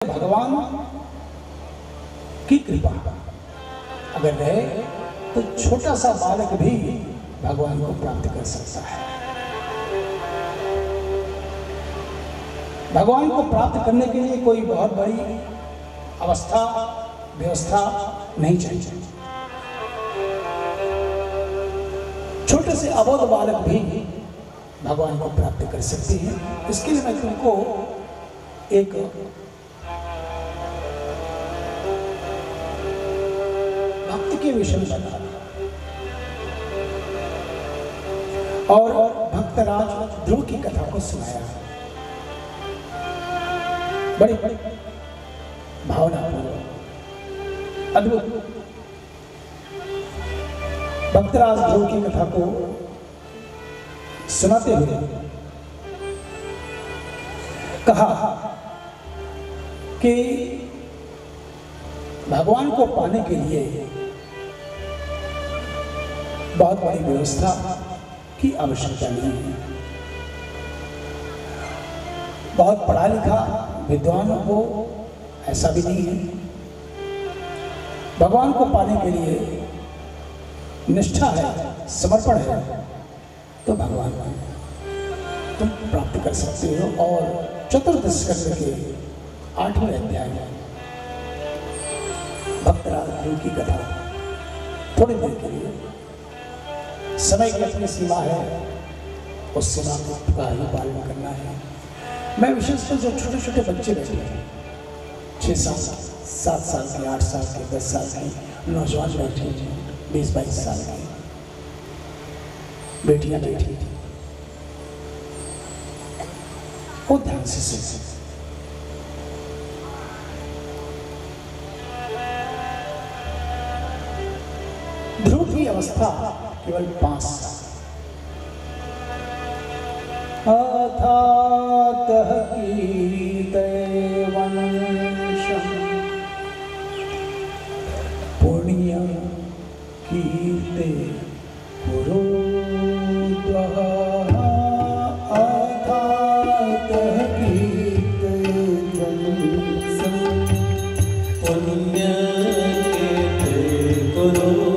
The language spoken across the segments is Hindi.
भगवान की कृपा अगर रहे तो छोटा सा बालक भी भगवान को प्राप्त कर सकता है। भगवान को प्राप्त करने के लिए कोई बहुत बड़ी अवस्था व्यवस्था नहीं चाहिए। छोटे से अबोध बालक भी भगवान को प्राप्त कर सकते हैं। इसके लिए मैं तुमको एक भक्त के विषय में बता और भक्तराज ध्रुव की कथा को सुनाया। बड़ी बड़ी भावना अद्भुत भक्तराज ध्रुव की कथा को सुनाते हुए कहा कि भगवान को पाने के लिए बहुत बड़ी व्यवस्था की आवश्यकता नहीं है। बहुत पढ़ा लिखा विद्वान हो ऐसा भी नहीं है। भगवान को पाने के लिए निष्ठा है, समर्पण है, तो भगवान तुम प्राप्त कर सकते हो। और चतुर्दश स्कंद के 8वें अध्याय में भक्तराज ध्रुव की कथा थोड़ी देर के लिए, समय की अपनी सीमा है, उस सीमा का ही पालन करना है। मैं विशेषकर जो छोटे छोटे बच्चे बैठे हैं, 6 साल 7 साल के, 8 साल के, 10 साल के नौजवान बैठे हैं, 20-22 साल के बेटियां बैठी थी, वो ध्यान से सुन। ध्रुव की अवस्था केवल 5 साल। अथातः कीर्ते वंशम् पुण्यं कीर्ते कुरुद्वः। अथातः कीर्ते वंशम् पुण्यं कीर्ते कुरुद्वः।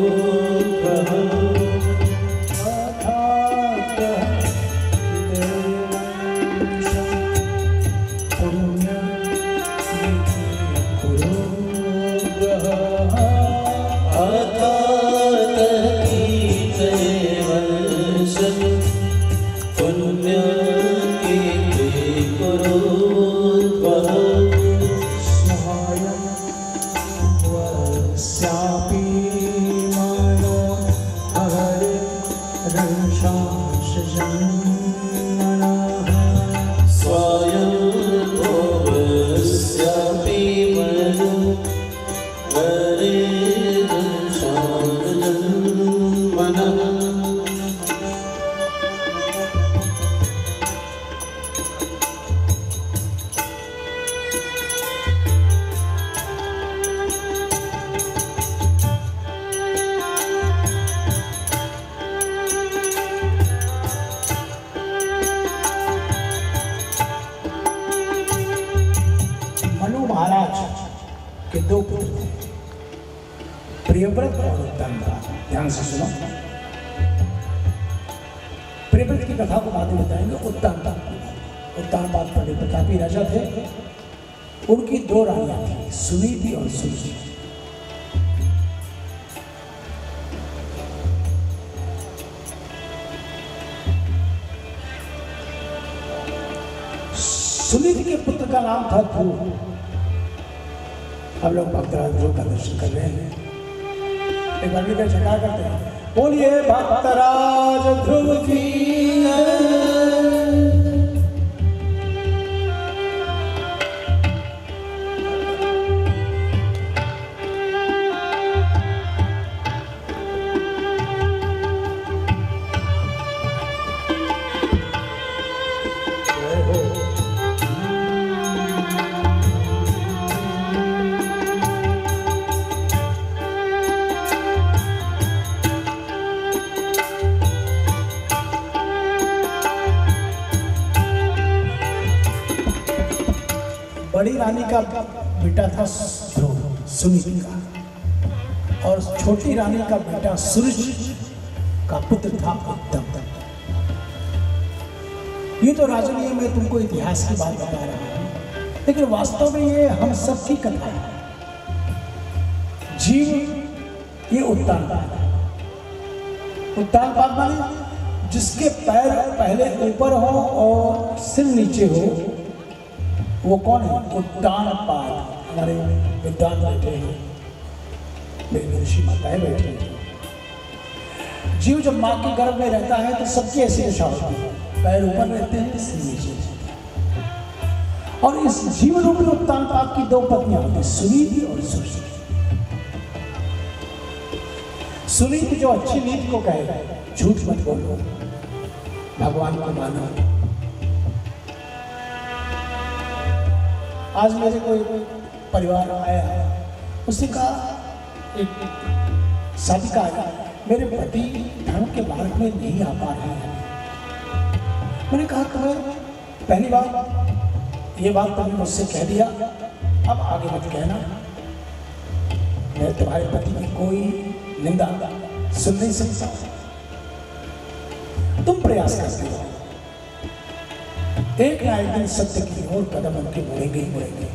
के 2 पुत्र थे, प्रियव्रत और उत्तानपाद। ध्यान से सुनो, प्रियव्रत की कथा को बाद में बताएंगे। उत्तानपाद बड़े प्रतापी राजा थे। उनकी 2 रानियां थी, सुनीति और सुरुचि। सुनीति के पुत्र का नाम था ध्रुव। हम लोग भक्तराज ध्रुव का दर्शन कर रहे हैं। एक बार मिलकर जयकार करते हैं, बोलिए भक्तराज ध्रुव की। रानी का बेटा था ध्रुव, सुनीति का, और छोटी रानी का बेटा सूरज का पुत्र था उत्तम। ये तो राजनीय में तुमको इतिहास की बात बता रहा हूं, लेकिन वास्तव में ये हम सब की कथा है। जीव ये उत्तानपाद है। उत्तानपाद माने जिसके पैर पहले ऊपर हो और सिर नीचे हो, वो कौन है? उत्तानपाद। हमारे विद्वान बैठे हैं, मेरी ऋषि माताएं बैठे हैं। जीव जब माँ के गर्भ में रहता है तो सबकी ऐसी दशा होती है, पैर ऊपर रहते हैं, सिर नीचे। और इस जीवन रूपी उत्तानपाद की दो पत्नियां होती हैं, सुनीति और सुरसुरी। सुनीति जो अच्छी नीति को कहेगा, झूठ मत बोलो, भगवान को मानो। आज मेरे कोई परिवार आया, उसने कहा, एक शादी का आया, मेरे पति धर्म के मार्ग में नहीं आ पा रहे हैं। मैंने कहा तुम्हें पहली बार ये बात तुमने मुझसे कह दिया, अब आगे मत कहना। मैं तुम्हारे पति की कोई निंदा सुन नहीं सकता, तुम प्रयास करते हो, एक ना एक दिन सत्य की ओर कदम उनके मुड़ेंगे ही मुड़ेंगे,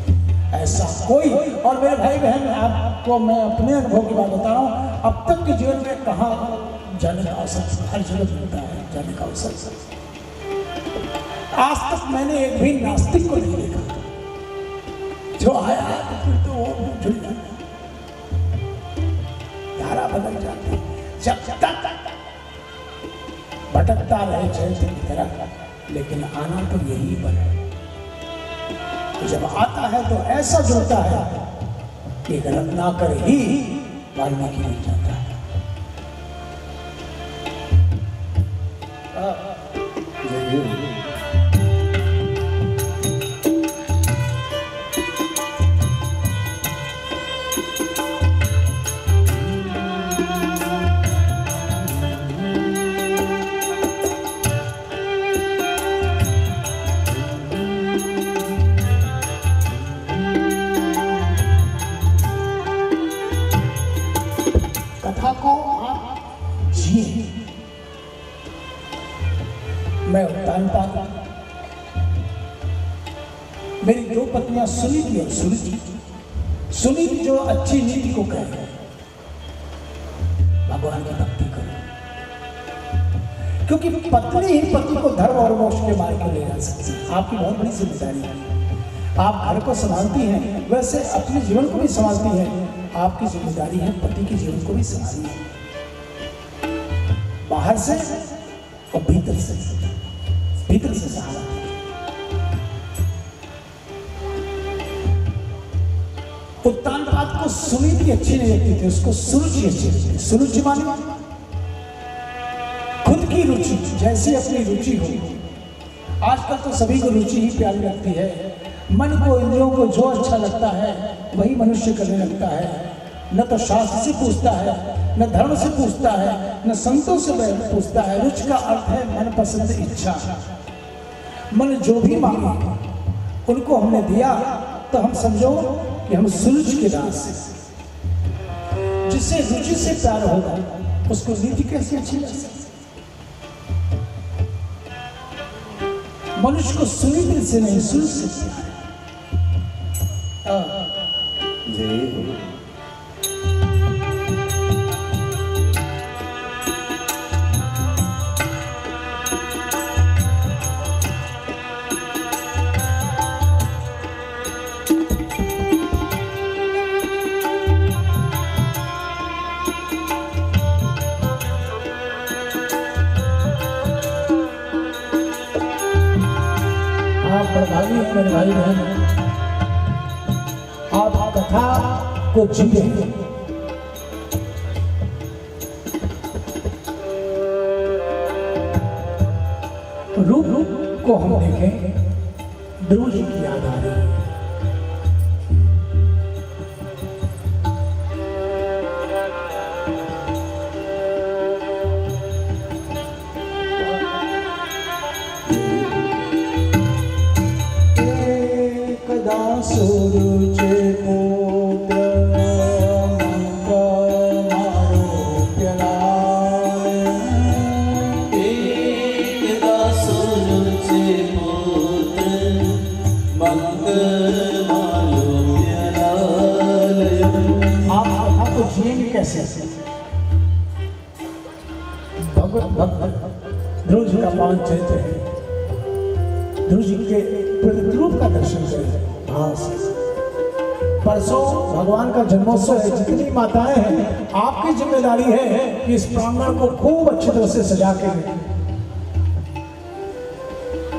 ऐसा कोई। और मेरे भाई बहन, आपको मैं अपने अनुभव की बात बता रहा हूँ, अब तक के जीवन में कहाँ जाने का अवसर, हर जगह मिलता है जाने का अवसर। आज तक मैंने एक भी नास्तिक को नहीं देखा, जो आया फिर तो वो जुड़ जाता, धारा बदल जाती है। जब तक भटकता रहे चैत्य की तरह, लेकिन आना तो यही बने। तो जब आता है तो ऐसा जुड़ता है कि गलत ना कर ही वाल्मीकि मिल जाता है। मैं उत्तानपाद, मेरी दो पत्नियां सुनीति और सुरसुरी। सुनीति जो अच्छी नीति को कहे, भगवान की भक्ति करो, क्योंकि पत्नी ही पति को धर्म और मोक्ष के मार्ग को ले जा सकती है। आपकी बहुत बड़ी जिम्मेदारी है, आप घर को संभालती हैं, वैसे अपने जीवन को भी संभालती हैं। आपकी जिम्मेदारी है पति के जीवन को भी संभालना, बाहर से और भीतर से सहारा। उत्तानपाद को सुनीति अच्छी नहीं लगती थी, उसको सुरुचि अच्छी लगती थी। सुरुचि माने खुद की रुचि, जैसी अपनी रुचि हो। आजकल तो सभी को रुचि ही प्यारी लगती है, मन को, इंद्रियों को जो अच्छा लगता है वही मनुष्य करने लगता है। न तो शास्त्र से पूछता है, न धर्म से पूछता है, न संतों से पूछता है। रुचि का अर्थ है मन पसंद इच्छा। मन जो भी मांगे उनको हमने दिया तो हम समझो कि हम सुरुचि के दास। जिससे रुचि से प्यार होगा उसको नीति कैसे अच्छी लग सकती? मनुष्य को सुनीति से नहीं, सुरुचि से प्यार है। मेरे भाई बहन, आप कथा को जीते, रूप को हम देखें, ध्रुव जी की याद आ रही है। So कैसे भक्त ध्रुव जी का पावन चरित्र है। ध्रुव जी के प्रतिरूप का दर्शन करें भाव से। परसों भगवान का जन्मोत्सव है। जितनी माताएं हैं, आपकी जिम्मेदारी है कि इस प्रांगण को खूब अच्छी तरह से सजा के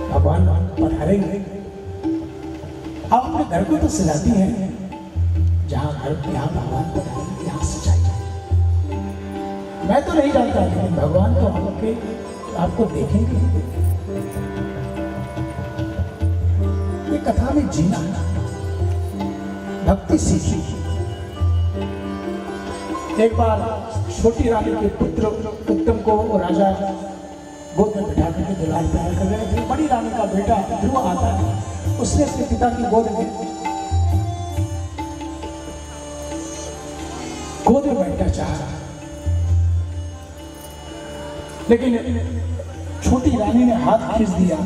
भगवान पधारेंगे। आप अपने घर को तो सजाती हैं, जहां घर यहाँ भगवान पधारेंगे, यहाँ सजाइए। मैं तो नहीं जानता, लेकिन भगवान तो आपको देखेंगे। ये कथा में जीना, भक्ति सीखी। एक बार छोटी रानी के पुत्र उत्तम को राजा गोद में बिठा करके दुलार प्यार कर रहे थे। बड़ी रानी का बेटा ध्रुव आता है, उसने अपने पिता की गोद में बैठना चाहा, लेकिन छोटी रानी ने हाथ खींच दिया।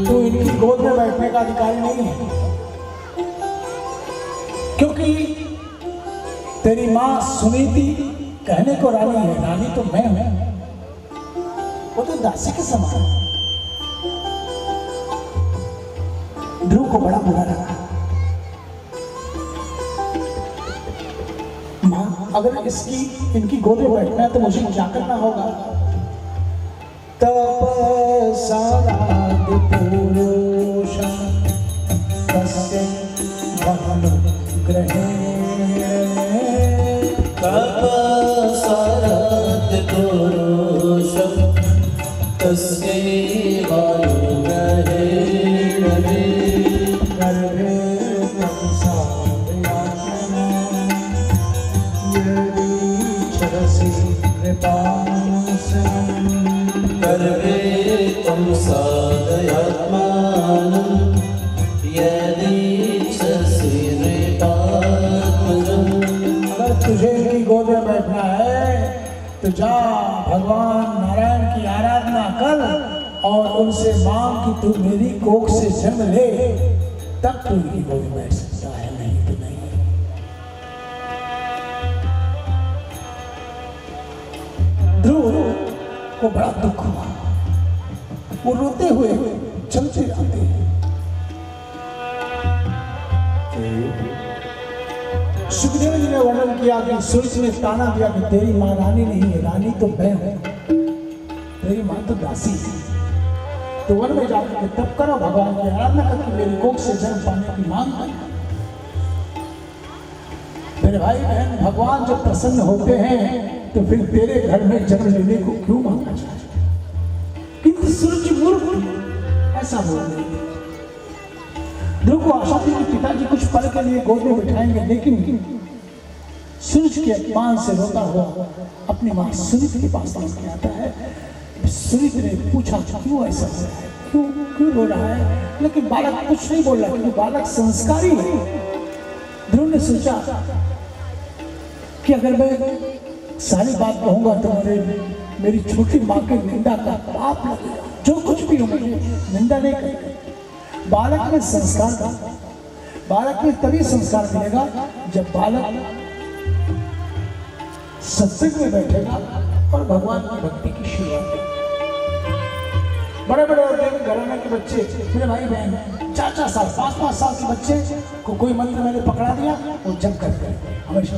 तो इनकी गोद में बैठने का अधिकार नहीं है, क्योंकि तेरी मां सुनीति कहने को रानी है, रानी तो मैं हूं, वो तो दासी के समान है। ध्रुव को बड़ा बुरा लगा। मां, अगर इनकी गोद में बैठना है तो मुझे क्या करना होगा? तुझे इनकी गोद में बैठना है तो जा भगवान नारायण की आराधना कर और उनसे मांग कि तू मेरी कोख से जन्म ले, तब तू इनकी गोद में बैठ सकता है, नहीं तो नहीं। ध्रुव को बड़ा दुख हुआ, वो रोते हुए चलते आते हैं। सुखदेव जी ने वर्णन किया कि सूर्य ने ताना दिया कि तेरी मां रानी नहीं है, रानी तो मैं हूं, तेरी मां तो दासी है। तो वन में जाकर के तप करो, भगवान की आराधना करके मेरी कोख से जन्म पाने की मांग करो। मेरे भाई बहन, भगवान जब प्रसन्न होते हैं तो फिर तेरे घर में जन्म लेने को क्यों मांगना चाहिए? किंतु सूर्य मूर्ख ऐसा बोल रहे थे। ध्रुव को आशा थी कि पिताजी कुछ पल के लिए गोद में बिठाएंगे, लेकिन सूरज के अपमान से रोता हुआ अपनी मां सुनीति के पास लेकर आता है। सुनीति ने पूछा क्यों ऐसा हो रहा है, क्यों रो रहा है, लेकिन बालक कुछ नहीं बोल रहा, क्योंकि बालक संस्कारी है। ध्रुव ने सोचा कि अगर मैं सारी बात कहूंगा तो मेरी छोटी मां की निंदा का पाप लगेगा, जो कुछ भी हो मुझे निंदा नहीं करेगा। बालक में संस्कार का, बालक में तभी संस्कार मिलेगा जब बालक सत्संग में बैठेगा और भगवान की भक्ति की शुरुआत करेगा। बड़े बड़े घराने के बच्चे, मेरे भाई बहन 4-4 साल 5-5 साल के बच्चे को कोई मंत्र मैंने पकड़ा दिया, वो जब करते हमेशा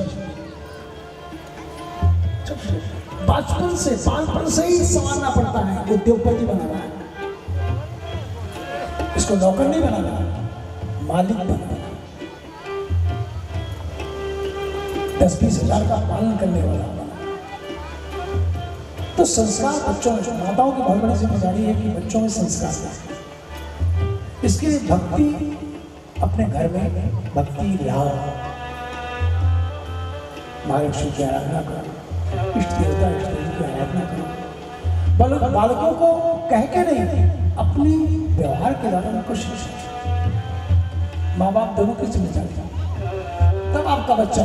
बचपन से बालपन से ही संवारना पड़ता है। उद्योगपति बनाना है, इसको नौकर नहीं बनाना, मालिक बनाना। 10-20 हजार का पालन करने वाला बना। तो संस्कार बच्चों में, माताओं की बहुत बड़ी जिम्मेदारी है कि बच्चों में संस्कार दें। इसके लिए भक्ति अपने घर में भक्ति लाओ, महालक्ष्मी की आराधना करो, इष्ट देवता इष्ट देवी की आराधना करो। बालकों को कह के नहीं, अपनी व्यवहार के द्वारा उनको शिक्षा, माँ बाप दोनों की जिम्मेदारी, तब आपका बच्चा